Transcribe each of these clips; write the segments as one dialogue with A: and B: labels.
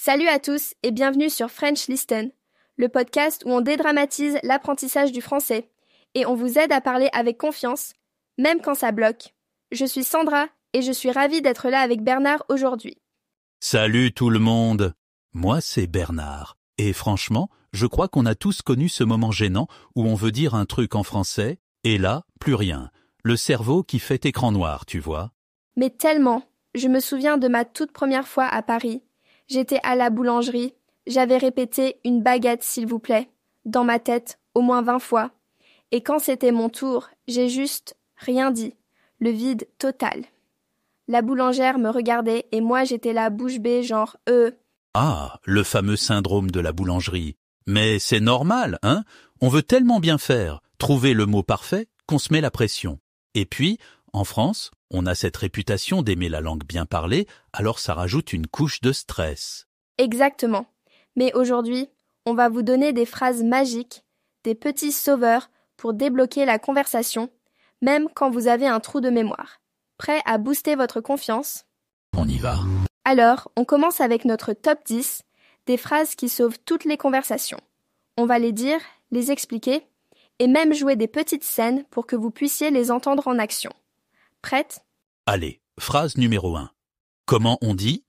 A: Salut à tous et bienvenue sur French Listen, le podcast où on dédramatise l'apprentissage du français et on vous aide à parler avec confiance, même quand ça bloque. Je suis Sandra et je suis ravie d'être là avec Bernard aujourd'hui.
B: Salut tout le monde, moi c'est Bernard. Et franchement, je crois qu'on a tous connu ce moment gênant où on veut dire un truc en français et là, plus rien. Le cerveau qui fait écran noir, tu vois.
A: Mais tellement, je me souviens de ma toute première fois à Paris. J'étais à la boulangerie, j'avais répété « une baguette s'il vous plaît » dans ma tête au moins 20 fois. Et quand c'était mon tour, j'ai juste rien dit, le vide total. La boulangère me regardait et moi j'étais là bouche bée genre «
B: Ah, le fameux syndrome de la boulangerie. Mais c'est normal, hein? On veut tellement bien faire, trouver le mot parfait, qu'on se met la pression. Et puis, en France, on a cette réputation d'aimer la langue bien parlée, alors ça rajoute une couche de stress.
A: Exactement. Mais aujourd'hui, on va vous donner des phrases magiques, des petits sauveurs pour débloquer la conversation, même quand vous avez un trou de mémoire. Prêt à booster votre confiance?
B: On y va.
A: Alors, on commence avec notre top 10, des phrases qui sauvent toutes les conversations. On va les dire, les expliquer, et même jouer des petites scènes pour que vous puissiez les entendre en action. Prête?
B: Allez, phrase numéro 1. Comment on dit?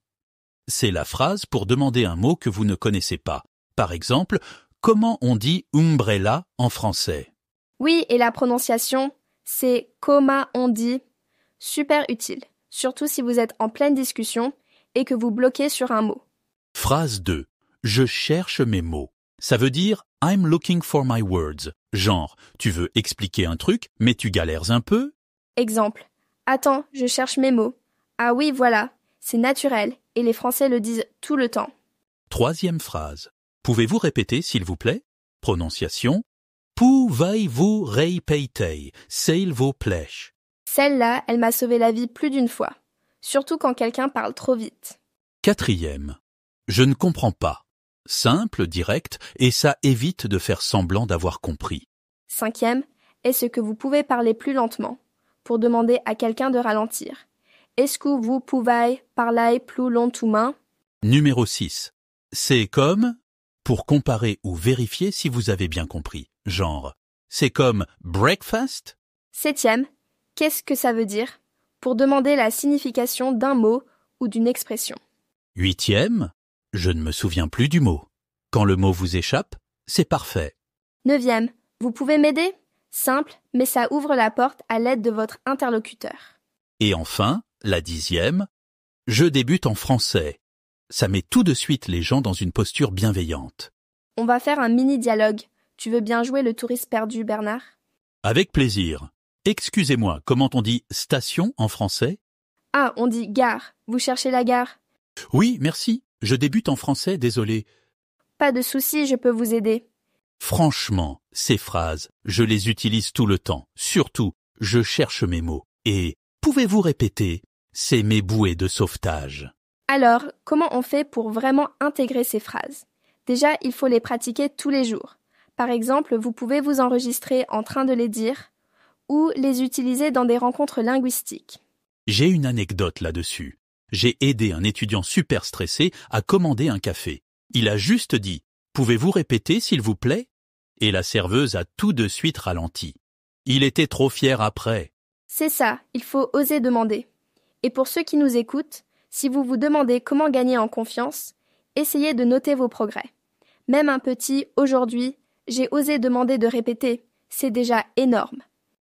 B: C'est la phrase pour demander un mot que vous ne connaissez pas. Par exemple, comment on dit umbrella en français?
A: Oui, et la prononciation, c'est comment on dit. Super utile, surtout si vous êtes en pleine discussion et que vous bloquez sur un mot.
B: Phrase 2. Je cherche mes mots. Ça veut dire I'm looking for my words. Genre, tu veux expliquer un truc, mais tu galères un peu?
A: Exemple. Attends, je cherche mes mots. Ah oui, voilà, c'est naturel et les Français le disent tout le temps.
B: Troisième phrase. Pouvez-vous répéter, s'il vous plaît? Prononciation. Pouvez-vous répéter, s'il vous plaît?
A: Celle-là, elle m'a sauvé la vie plus d'une fois, surtout quand quelqu'un parle trop vite.
B: Quatrième. Je ne comprends pas. Simple, direct, et ça évite de faire semblant d'avoir compris.
A: Cinquième, est-ce que vous pouvez parler plus lentement pour demander à quelqu'un de ralentir? Est-ce que vous pouvez parler plus lentement?
B: Numéro 6. C'est comme pour comparer ou vérifier si vous avez bien compris. Genre, c'est comme breakfast?
A: Septième, qu'est-ce que ça veut dire? Pour demander la signification d'un mot ou d'une expression.
B: Huitième, je ne me souviens plus du mot. Quand le mot vous échappe, c'est parfait.
A: Neuvième, vous pouvez m'aider? Simple, mais ça ouvre la porte à l'aide de votre interlocuteur.
B: Et enfin, la 10e, je débute en français. Ça met tout de suite les gens dans une posture bienveillante.
A: On va faire un mini-dialogue. Tu veux bien jouer le touriste perdu, Bernard?
B: Avec plaisir. Excusez-moi, comment on dit station en français?
A: Ah, on dit gare. Vous cherchez la gare?
B: Oui, merci. Je débute en français, désolé.
A: Pas de souci, je peux vous aider.
B: Franchement, ces phrases, je les utilise tout le temps. Surtout, je cherche mes mots. Et pouvez-vous répéter? C'est mes bouées de sauvetage.
A: Alors, comment on fait pour vraiment intégrer ces phrases? Déjà, il faut les pratiquer tous les jours. Par exemple, vous pouvez vous enregistrer en train de les dire ou les utiliser dans des rencontres linguistiques.
B: J'ai une anecdote là-dessus. J'ai aidé un étudiant super stressé à commander un café. Il a juste dit « Pouvez-vous répéter, s'il vous plaît ?» Et la serveuse a tout de suite ralenti. Il était trop fier après.
A: C'est ça, il faut oser demander. Et pour ceux qui nous écoutent, si vous vous demandez comment gagner en confiance, essayez de noter vos progrès. Même un petit « aujourd'hui », j'ai osé demander de répéter, c'est déjà énorme.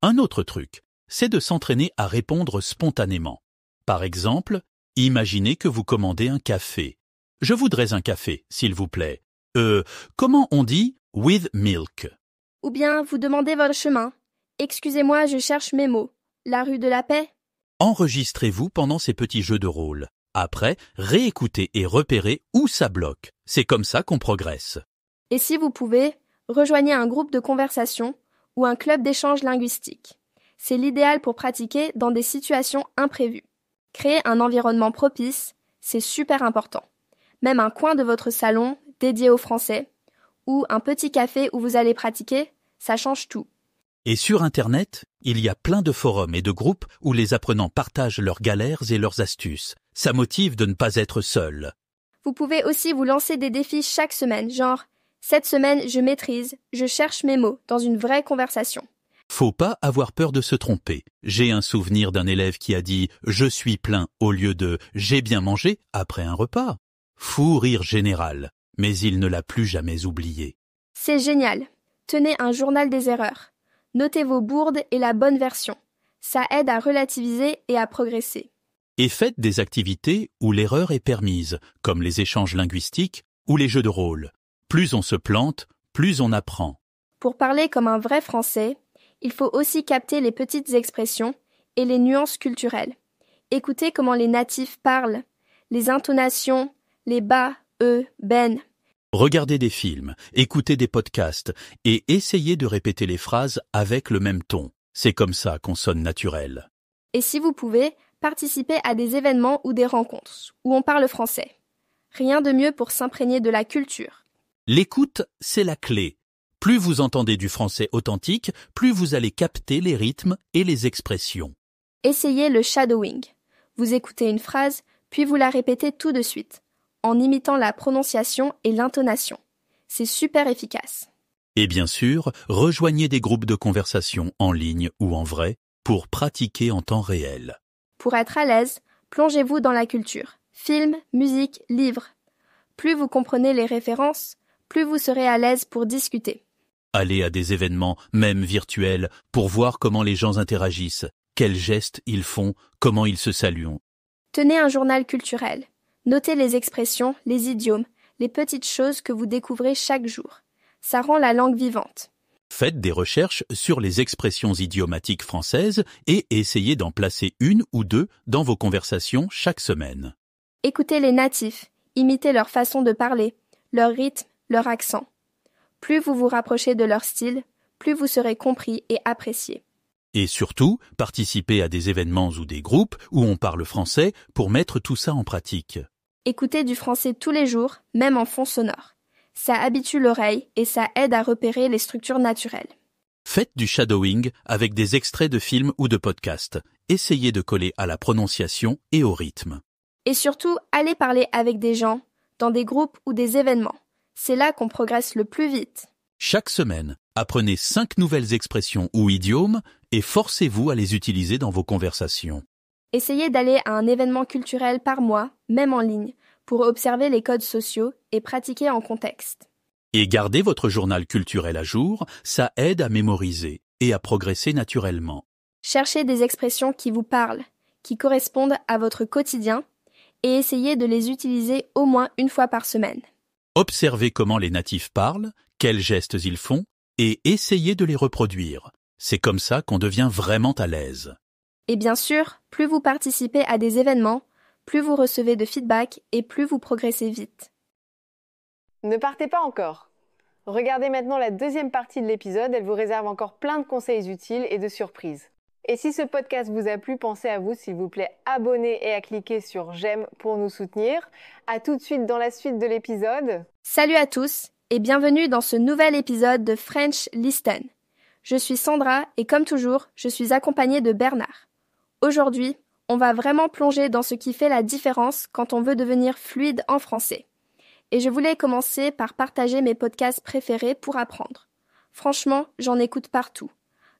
B: Un autre truc, c'est de s'entraîner à répondre spontanément. Par exemple, imaginez que vous commandez un café. Je voudrais un café, s'il vous plaît. Comment on dit « with milk » ?
A: Ou bien vous demandez votre chemin. Excusez-moi, je cherche mes mots. La rue de la Paix?
B: Enregistrez-vous pendant ces petits jeux de rôle. Après, réécoutez et repérez où ça bloque. C'est comme ça qu'on progresse.
A: Et si vous pouvez, rejoignez un groupe de conversation ou un club d'échange linguistique. C'est l'idéal pour pratiquer dans des situations imprévues. Créer un environnement propice, c'est super important. Même un coin de votre salon dédié au français ou un petit café où vous allez pratiquer, ça change tout.
B: Et sur Internet, il y a plein de forums et de groupes où les apprenants partagent leurs galères et leurs astuces. Ça motive de ne pas être seul.
A: Vous pouvez aussi vous lancer des défis chaque semaine, genre « Cette semaine, je maîtrise, je cherche mes mots dans une vraie conversation ».
B: Faut pas avoir peur de se tromper. J'ai un souvenir d'un élève qui a dit « je suis plein » au lieu de « j'ai bien mangé » après un repas. Fou rire général, mais il ne l'a plus jamais oublié.
A: C'est génial. Tenez un journal des erreurs. Notez vos bourdes et la bonne version. Ça aide à relativiser et à progresser.
B: Et faites des activités où l'erreur est permise, comme les échanges linguistiques ou les jeux de rôle. Plus on se plante, plus on apprend.
A: Pour parler comme un vrai Français, il faut aussi capter les petites expressions et les nuances culturelles. Écoutez comment les natifs parlent, les intonations, les bas, ben.
B: Regardez des films, écoutez des podcasts et essayez de répéter les phrases avec le même ton. C'est comme ça qu'on sonne naturel.
A: Et si vous pouvez, participez à des événements ou des rencontres où on parle français. Rien de mieux pour s'imprégner de la culture.
B: L'écoute, c'est la clé. Plus vous entendez du français authentique, plus vous allez capter les rythmes et les expressions.
A: Essayez le shadowing. Vous écoutez une phrase, puis vous la répétez tout de suite, en imitant la prononciation et l'intonation. C'est super efficace.
B: Et bien sûr, rejoignez des groupes de conversation en ligne ou en vrai pour pratiquer en temps réel.
A: Pour être à l'aise, plongez-vous dans la culture. Films, musique, livres. Plus vous comprenez les références, plus vous serez à l'aise pour discuter.
B: Allez à des événements, même virtuels, pour voir comment les gens interagissent, quels gestes ils font, comment ils se saluent.
A: Tenez un journal culturel. Notez les expressions, les idiomes, les petites choses que vous découvrez chaque jour. Ça rend la langue vivante.
B: Faites des recherches sur les expressions idiomatiques françaises et essayez d'en placer une ou deux dans vos conversations chaque semaine.
A: Écoutez les natifs, imitez leur façon de parler, leur rythme, leur accent. Plus vous vous rapprochez de leur style, plus vous serez compris et apprécié.
B: Et surtout, participez à des événements ou des groupes où on parle français pour mettre tout ça en pratique.
A: Écoutez du français tous les jours, même en fond sonore. Ça habitue l'oreille et ça aide à repérer les structures naturelles.
B: Faites du shadowing avec des extraits de films ou de podcasts. Essayez de coller à la prononciation et au rythme.
A: Et surtout, allez parler avec des gens, dans des groupes ou des événements. C'est là qu'on progresse le plus vite.
B: Chaque semaine, apprenez 5 nouvelles expressions ou idiomes et forcez-vous à les utiliser dans vos conversations.
A: Essayez d'aller à un événement culturel par mois, même en ligne, pour observer les codes sociaux et pratiquer en contexte.
B: Et garder votre journal culturel à jour, ça aide à mémoriser et à progresser naturellement.
A: Cherchez des expressions qui vous parlent, qui correspondent à votre quotidien, et essayez de les utiliser au moins une fois par semaine.
B: Observez comment les natifs parlent, quels gestes ils font, et essayez de les reproduire. C'est comme ça qu'on devient vraiment à l'aise.
A: Et bien sûr, plus vous participez à des événements, plus vous recevez de feedback et plus vous progressez vite.
C: Ne partez pas encore. Regardez maintenant la deuxième partie de l'épisode, elle vous réserve encore plein de conseils utiles et de surprises. Et si ce podcast vous a plu, pensez à vous, s'il vous plaît, abonner et à cliquer sur j'aime pour nous soutenir. À tout de suite dans la suite de l'épisode.
A: Salut à tous et bienvenue dans ce nouvel épisode de French Listen. Je suis Sandra et comme toujours, je suis accompagnée de Bernard. Aujourd'hui, on va vraiment plonger dans ce qui fait la différence quand on veut devenir fluide en français. Et je voulais commencer par partager mes podcasts préférés pour apprendre. Franchement, j'en écoute partout.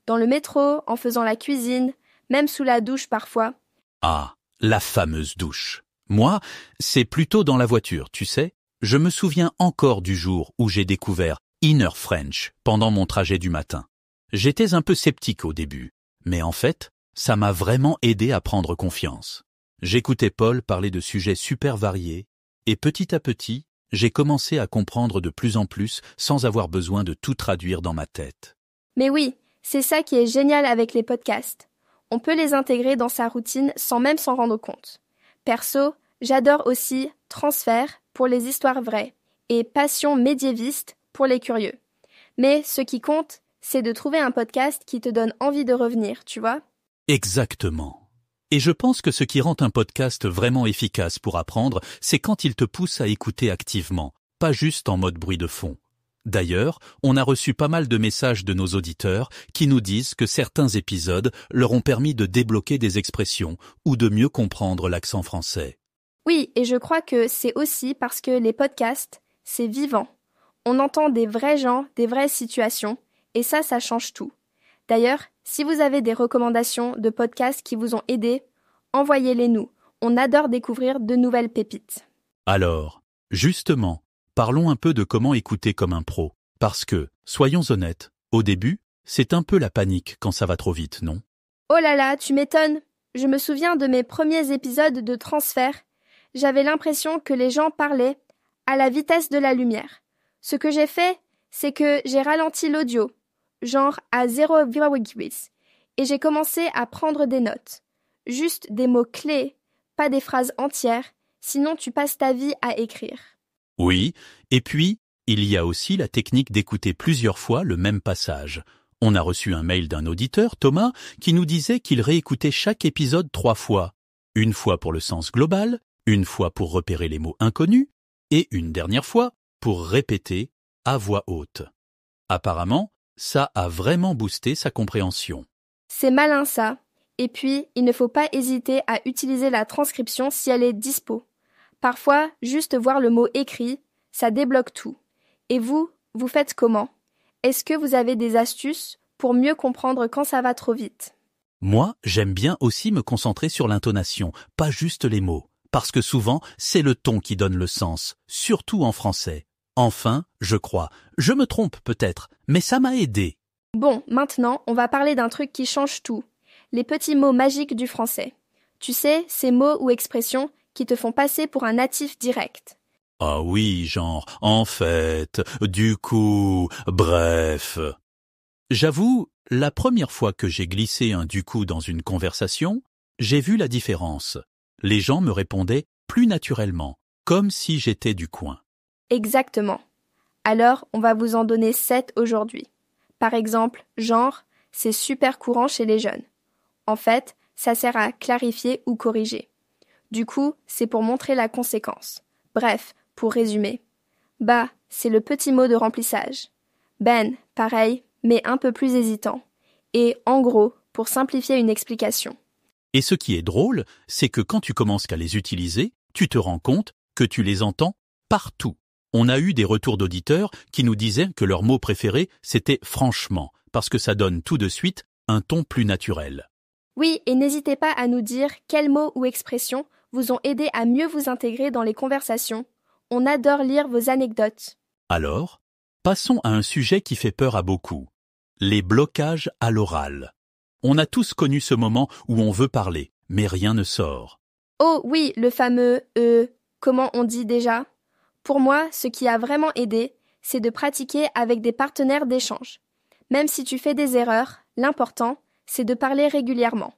A: Dans le métro, en faisant la cuisine, même sous la douche parfois.
B: Ah, la fameuse douche. Moi, c'est plutôt dans la voiture, tu sais. Je me souviens encore du jour où j'ai découvert Inner French pendant mon trajet du matin. J'étais un peu sceptique au début, mais en fait, ça m'a vraiment aidé à prendre confiance. J'écoutais Paul parler de sujets super variés, et petit à petit, j'ai commencé à comprendre de plus en plus sans avoir besoin de tout traduire dans ma tête.
A: Mais oui, c'est ça qui est génial avec les podcasts. On peut les intégrer dans sa routine sans même s'en rendre compte. Perso, j'adore aussi Transfert pour les histoires vraies et Passion médiéviste pour les curieux. Mais ce qui compte, c'est de trouver un podcast qui te donne envie de revenir, tu vois ?
B: Exactement. Et je pense que ce qui rend un podcast vraiment efficace pour apprendre, c'est quand il te pousse à écouter activement, pas juste en mode bruit de fond. D'ailleurs, on a reçu pas mal de messages de nos auditeurs qui nous disent que certains épisodes leur ont permis de débloquer des expressions ou de mieux comprendre l'accent français.
A: Oui, et je crois que c'est aussi parce que les podcasts, c'est vivant. On entend des vrais gens, des vraies situations, et ça change tout. D'ailleurs, si vous avez des recommandations de podcasts qui vous ont aidé, envoyez-les nous. On adore découvrir de nouvelles pépites.
B: Alors, justement, parlons un peu de comment écouter comme un pro. Parce que, soyons honnêtes, au début, c'est un peu la panique quand ça va trop vite, non?
A: Oh là là, tu m'étonnes. Je me souviens de mes premiers épisodes de Transfert. J'avais l'impression que les gens parlaient à la vitesse de la lumière. Ce que j'ai fait, c'est que j'ai ralenti l'audio, genre à 0,8, et j'ai commencé à prendre des notes. Juste des mots clés, pas des phrases entières, sinon tu passes ta vie à écrire.
B: Oui, et puis, il y a aussi la technique d'écouter plusieurs fois le même passage. On a reçu un mail d'un auditeur, Thomas, qui nous disait qu'il réécoutait chaque épisode 3 fois. Une fois pour le sens global, une fois pour repérer les mots inconnus, et une dernière fois pour répéter à voix haute. Apparemment, ça a vraiment boosté sa compréhension.
A: C'est malin ça. Et puis, il ne faut pas hésiter à utiliser la transcription si elle est dispo. Parfois, juste voir le mot écrit, ça débloque tout. Et vous faites comment? Est-ce que vous avez des astuces pour mieux comprendre quand ça va trop vite?
B: Moi, j'aime bien aussi me concentrer sur l'intonation, pas juste les mots, parce que souvent, c'est le ton qui donne le sens, surtout en français. Enfin, je crois. Je me trompe peut-être, mais ça m'a aidé.
A: Bon, maintenant, on va parler d'un truc qui change tout. Les petits mots magiques du français. Tu sais, ces mots ou expressions qui te font passer pour un natif direct.
B: Ah oui, genre, en fait, du coup, bref. J'avoue, la première fois que j'ai glissé un du coup dans une conversation, j'ai vu la différence. Les gens me répondaient plus naturellement, comme si j'étais du coin.
A: Exactement. Alors, on va vous en donner 7 aujourd'hui. Par exemple, genre, c'est super courant chez les jeunes. En fait, ça sert à clarifier ou corriger. Du coup, c'est pour montrer la conséquence. Bref, pour résumer. Bah, c'est le petit mot de remplissage. Ben, pareil, mais un peu plus hésitant. Et en gros, pour simplifier une explication.
B: Et ce qui est drôle, c'est que quand tu commences qu'à les utiliser, tu te rends compte que tu les entends partout. On a eu des retours d'auditeurs qui nous disaient que leur mot préféré, c'était « franchement », parce que ça donne tout de suite un ton plus naturel.
A: Oui, et n'hésitez pas à nous dire quels mots ou expressions vous ont aidé à mieux vous intégrer dans les conversations. On adore lire vos anecdotes.
B: Alors, passons à un sujet qui fait peur à beaucoup. Les blocages à l'oral. On a tous connu ce moment où on veut parler, mais rien ne sort.
A: Oh oui, le fameux comment on dit déjà? Pour moi, ce qui a vraiment aidé, c'est de pratiquer avec des partenaires d'échange. Même si tu fais des erreurs, l'important, c'est de parler régulièrement.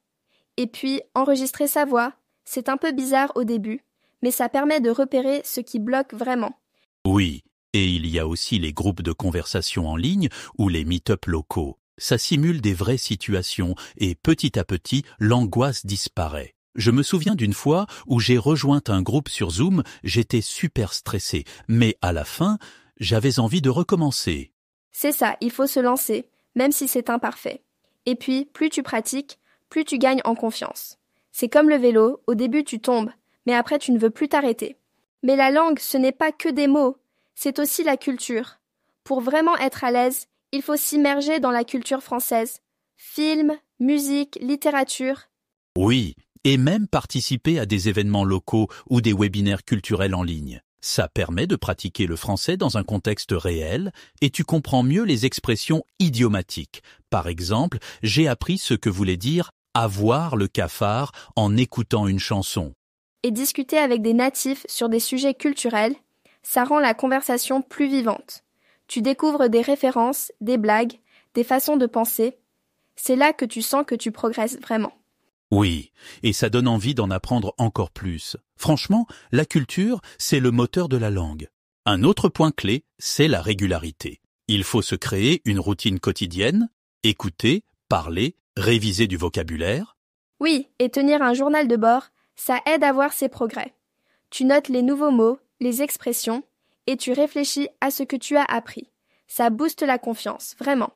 A: Et puis, enregistrer sa voix, c'est un peu bizarre au début, mais ça permet de repérer ce qui bloque vraiment.
B: Oui, et il y a aussi les groupes de conversation en ligne ou les meet-up locaux. Ça simule des vraies situations et petit à petit, l'angoisse disparaît. Je me souviens d'une fois où j'ai rejoint un groupe sur Zoom, j'étais super stressé, mais à la fin, j'avais envie de recommencer.
A: C'est ça, il faut se lancer, même si c'est imparfait. Et puis, plus tu pratiques, plus tu gagnes en confiance. C'est comme le vélo, au début tu tombes, mais après tu ne veux plus t'arrêter. Mais la langue, ce n'est pas que des mots, c'est aussi la culture. Pour vraiment être à l'aise, il faut s'immerger dans la culture française. Films, musique, littérature.
B: Oui, et même participer à des événements locaux ou des webinaires culturels en ligne. Ça permet de pratiquer le français dans un contexte réel et tu comprends mieux les expressions idiomatiques. Par exemple, j'ai appris ce que voulait dire « avoir le cafard » en écoutant une chanson.
A: Et discuter avec des natifs sur des sujets culturels, ça rend la conversation plus vivante. Tu découvres des références, des blagues, des façons de penser. C'est là que tu sens que tu progresses vraiment.
B: Oui, et ça donne envie d'en apprendre encore plus. Franchement, la culture, c'est le moteur de la langue. Un autre point clé, c'est la régularité. Il faut se créer une routine quotidienne, écouter, parler, réviser du vocabulaire.
A: Oui, et tenir un journal de bord, ça aide à voir ses progrès. Tu notes les nouveaux mots, les expressions, et tu réfléchis à ce que tu as appris. Ça booste la confiance, vraiment.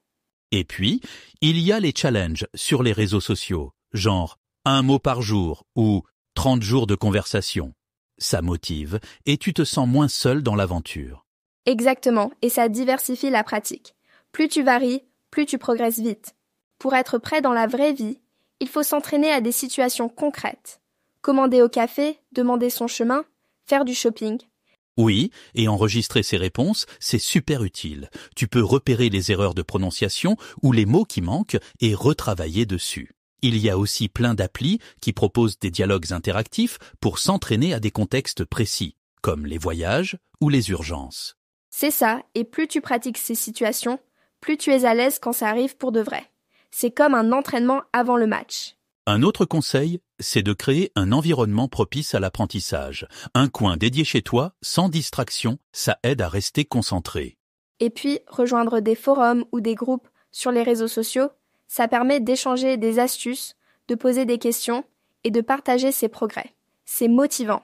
B: Et puis, il y a les challenges sur les réseaux sociaux, genre 1 mot par jour ou 30 jours de conversation. ça motive et tu te sens moins seul dans l'aventure.
A: Exactement, et ça diversifie la pratique. Plus tu varies, plus tu progresses vite. Pour être prêt dans la vraie vie, il faut s'entraîner à des situations concrètes. Commander au café, demander son chemin, faire du shopping.
B: Oui, et enregistrer ses réponses, c'est super utile. Tu peux repérer les erreurs de prononciation ou les mots qui manquent et retravailler dessus. Il y a aussi plein d'applis qui proposent des dialogues interactifs pour s'entraîner à des contextes précis, comme les voyages ou les urgences.
A: C'est ça, et plus tu pratiques ces situations, plus tu es à l'aise quand ça arrive pour de vrai. C'est comme un entraînement avant le match.
B: Un autre conseil, c'est de créer un environnement propice à l'apprentissage. Un coin dédié chez toi, sans distraction, ça aide à rester concentré.
A: Et puis, rejoindre des forums ou des groupes sur les réseaux sociaux, ça permet d'échanger des astuces, de poser des questions et de partager ses progrès. C'est motivant.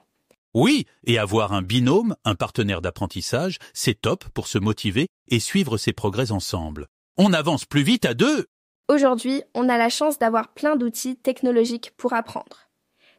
B: Oui, et avoir un binôme, un partenaire d'apprentissage, c'est top pour se motiver et suivre ses progrès ensemble. On avance plus vite à deux!
A: Aujourd'hui, on a la chance d'avoir plein d'outils technologiques pour apprendre.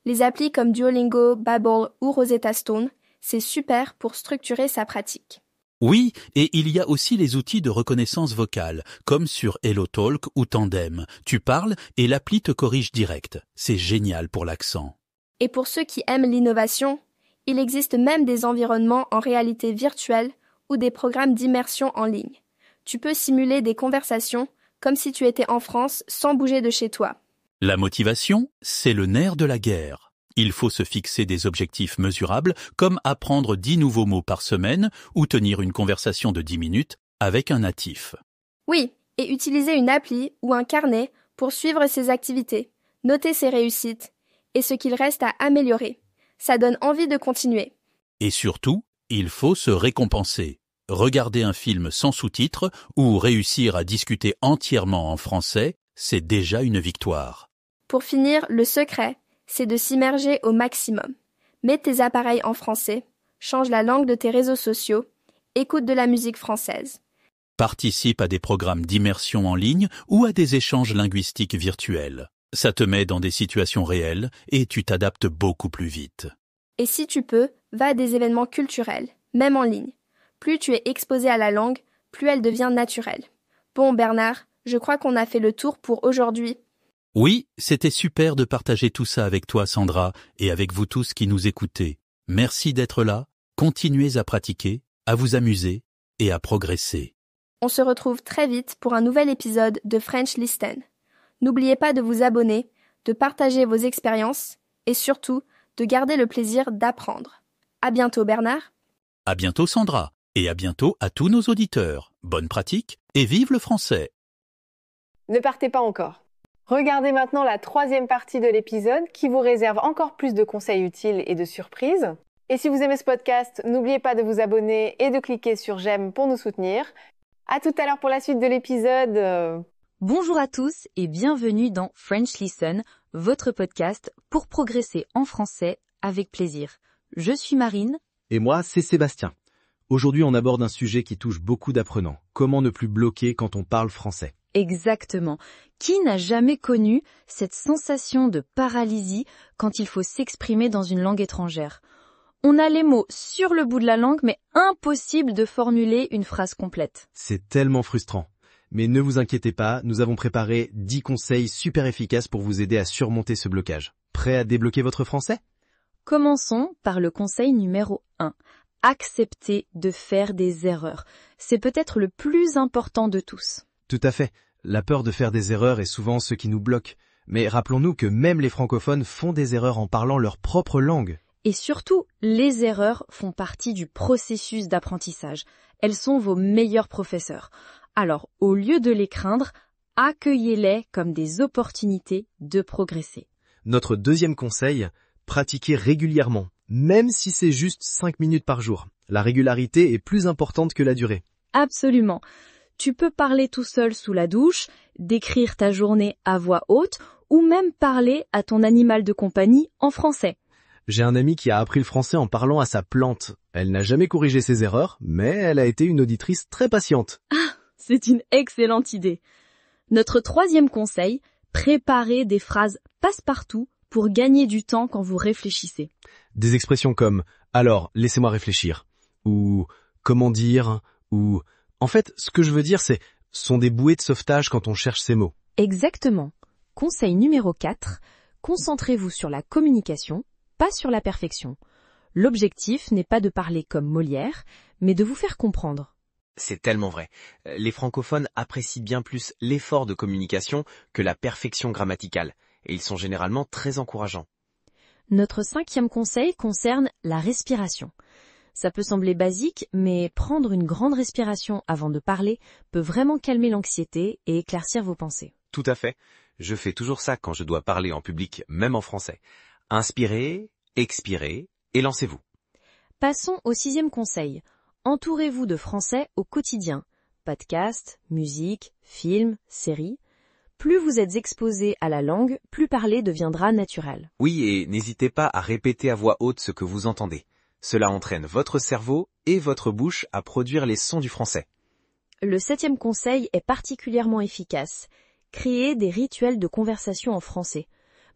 A: Les applis comme Duolingo, Babbel ou Rosetta Stone, c'est super pour structurer sa pratique.
B: Oui, et il y a aussi les outils de reconnaissance vocale, comme sur HelloTalk ou Tandem. Tu parles et l'appli te corrige direct. C'est génial pour l'accent.
A: Et pour ceux qui aiment l'innovation, il existe même des environnements en réalité virtuelle ou des programmes d'immersion en ligne. Tu peux simuler des conversations comme si tu étais en France sans bouger de chez toi.
B: La motivation, c'est le nerf de la guerre. Il faut se fixer des objectifs mesurables comme apprendre 10 nouveaux mots par semaine ou tenir une conversation de 10 minutes avec un natif.
A: Oui, et utiliser une appli ou un carnet pour suivre ses activités, noter ses réussites et ce qu'il reste à améliorer. Ça donne envie de continuer.
B: Et surtout, il faut se récompenser. Regarder un film sans sous-titres ou réussir à discuter entièrement en français, c'est déjà une victoire.
A: Pour finir, le secret, c'est de s'immerger au maximum. Mets tes appareils en français, change la langue de tes réseaux sociaux, écoute de la musique française.
B: Participe à des programmes d'immersion en ligne ou à des échanges linguistiques virtuels. Ça te met dans des situations réelles et tu t'adaptes beaucoup plus vite.
A: Et si tu peux, va à des événements culturels, même en ligne. Plus tu es exposé à la langue, plus elle devient naturelle. Bon Bernard, je crois qu'on a fait le tour pour aujourd'hui.
B: Oui, c'était super de partager tout ça avec toi Sandra et avec vous tous qui nous écoutez. Merci d'être là, continuez à pratiquer, à vous amuser et à progresser.
A: On se retrouve très vite pour un nouvel épisode de French Listen. N'oubliez pas de vous abonner, de partager vos expériences et surtout de garder le plaisir d'apprendre. À bientôt Bernard.
B: À bientôt Sandra et à bientôt à tous nos auditeurs. Bonne pratique et vive le français.
C: Ne partez pas encore. Regardez maintenant la 3e partie de l'épisode qui vous réserve encore plus de conseils utiles et de surprises. Et si vous aimez ce podcast, n'oubliez pas de vous abonner et de cliquer sur j'aime pour nous soutenir. À tout à l'heure pour la suite de l'épisode.
D: Bonjour à tous et bienvenue dans French Listen, votre podcast pour progresser en français avec plaisir. Je suis Marine.
E: Et moi, c'est Sébastien. Aujourd'hui, on aborde un sujet qui touche beaucoup d'apprenants. Comment ne plus bloquer quand on parle français ?
D: Exactement. Qui n'a jamais connu cette sensation de paralysie quand il faut s'exprimer dans une langue étrangère ? On a les mots sur le bout de la langue, mais impossible de formuler une phrase complète.
E: C'est tellement frustrant. Mais ne vous inquiétez pas, nous avons préparé 10 conseils super efficaces pour vous aider à surmonter ce blocage. Prêt à débloquer votre français ?
D: Commençons par le conseil numéro 1. Accepter de faire des erreurs. C'est peut-être le plus important de tous.
E: Tout à fait. La peur de faire des erreurs est souvent ce qui nous bloque. Mais rappelons-nous que même les francophones font des erreurs en parlant leur propre langue.
D: Et surtout, les erreurs font partie du processus d'apprentissage. Elles sont vos meilleurs professeurs. Alors, au lieu de les craindre, accueillez-les comme des opportunités de progresser.
E: Notre 2e conseil, pratiquez régulièrement, même si c'est juste 5 minutes par jour. La régularité est plus importante que la durée.
D: Absolument. Tu peux parler tout seul sous la douche, décrire ta journée à voix haute ou même parler à ton animal de compagnie en français.
E: J'ai un ami qui a appris le français en parlant à sa plante. Elle n'a jamais corrigé ses erreurs, mais elle a été une auditrice très patiente.
D: Ah, c'est une excellente idée. Notre 3e conseil, préparer des phrases passe-partout pour gagner du temps quand vous réfléchissez.
E: Des expressions comme « alors, laissez-moi réfléchir » ou « comment dire » ou « en fait, ce que je veux dire c'est « sont des bouées de sauvetage quand on cherche ces mots ».
D: Exactement. Conseil numéro 4, concentrez-vous sur la communication, pas sur la perfection. L'objectif n'est pas de parler comme Molière, mais de vous faire comprendre.
F: C'est tellement vrai. Les francophones apprécient bien plus l'effort de communication que la perfection grammaticale, et ils sont généralement très encourageants.
D: Notre 5e conseil concerne la respiration. Ça peut sembler basique, mais prendre une grande respiration avant de parler peut vraiment calmer l'anxiété et éclaircir vos pensées.
F: Tout à fait. Je fais toujours ça quand je dois parler en public, même en français. Inspirez, expirez et lancez-vous.
D: Passons au 6e conseil. Entourez-vous de français au quotidien. Podcasts, musique, films, séries. Plus vous êtes exposé à la langue, plus parler deviendra naturel.
F: Oui, et n'hésitez pas à répéter à voix haute ce que vous entendez. Cela entraîne votre cerveau et votre bouche à produire les sons du français.
D: Le 7e conseil est particulièrement efficace. Créez des rituels de conversation en français.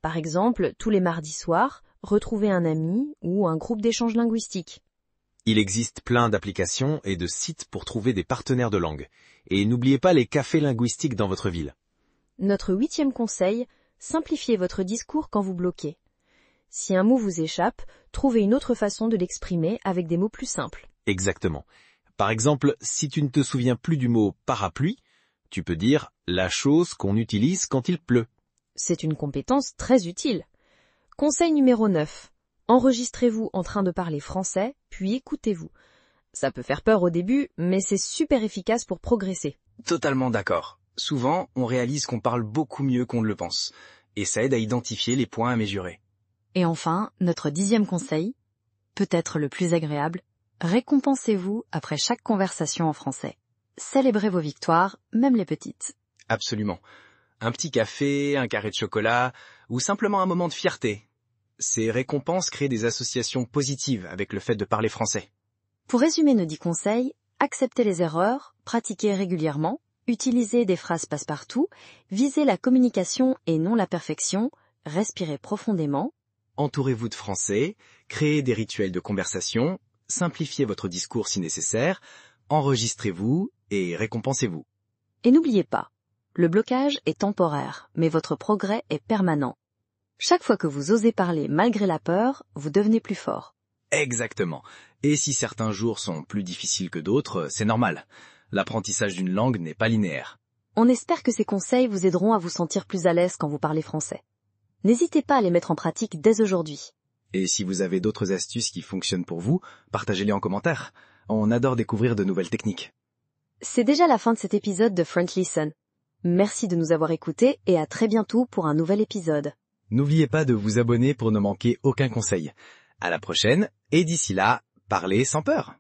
D: Par exemple, tous les mardis soirs, retrouvez un ami ou un groupe d'échange linguistique.
F: Il existe plein d'applications et de sites pour trouver des partenaires de langue. Et n'oubliez pas les cafés linguistiques dans votre ville.
D: Notre 8e conseil, simplifiez votre discours quand vous bloquez. Si un mot vous échappe, trouvez une autre façon de l'exprimer avec des mots plus simples.
F: Exactement. Par exemple, si tu ne te souviens plus du mot parapluie, tu peux dire la chose qu'on utilise quand il pleut.
D: C'est une compétence très utile. Conseil numéro 9. Enregistrez-vous en train de parler français, puis écoutez-vous. Ça peut faire peur au début, mais c'est super efficace pour progresser.
G: Totalement d'accord. Souvent, on réalise qu'on parle beaucoup mieux qu'on ne le pense. Et ça aide à identifier les points à mesurer.
D: Et enfin, notre 10e conseil, peut-être le plus agréable, récompensez-vous après chaque conversation en français. Célébrez vos victoires, même les petites.
G: Absolument. Un petit café, un carré de chocolat, ou simplement un moment de fierté. Ces récompenses créent des associations positives avec le fait de parler français.
D: Pour résumer nos 10 conseils, acceptez les erreurs, pratiquez régulièrement, utilisez des phrases passe-partout, visez la communication et non la perfection, respirez profondément.
F: Entourez-vous de français, créez des rituels de conversation, simplifiez votre discours si nécessaire, enregistrez-vous et récompensez-vous.
D: Et n'oubliez pas, le blocage est temporaire, mais votre progrès est permanent. Chaque fois que vous osez parler malgré la peur, vous devenez plus fort.
G: Exactement. Et si certains jours sont plus difficiles que d'autres, c'est normal. L'apprentissage d'une langue n'est pas linéaire.
D: On espère que ces conseils vous aideront à vous sentir plus à l'aise quand vous parlez français. N'hésitez pas à les mettre en pratique dès aujourd'hui.
G: Et si vous avez d'autres astuces qui fonctionnent pour vous, partagez-les en commentaire. On adore découvrir de nouvelles techniques.
D: C'est déjà la fin de cet épisode de French Listen. Merci de nous avoir écoutés et à très bientôt pour un nouvel épisode.
F: N'oubliez pas de vous abonner pour ne manquer aucun conseil. À la prochaine, et d'ici là, parlez sans peur.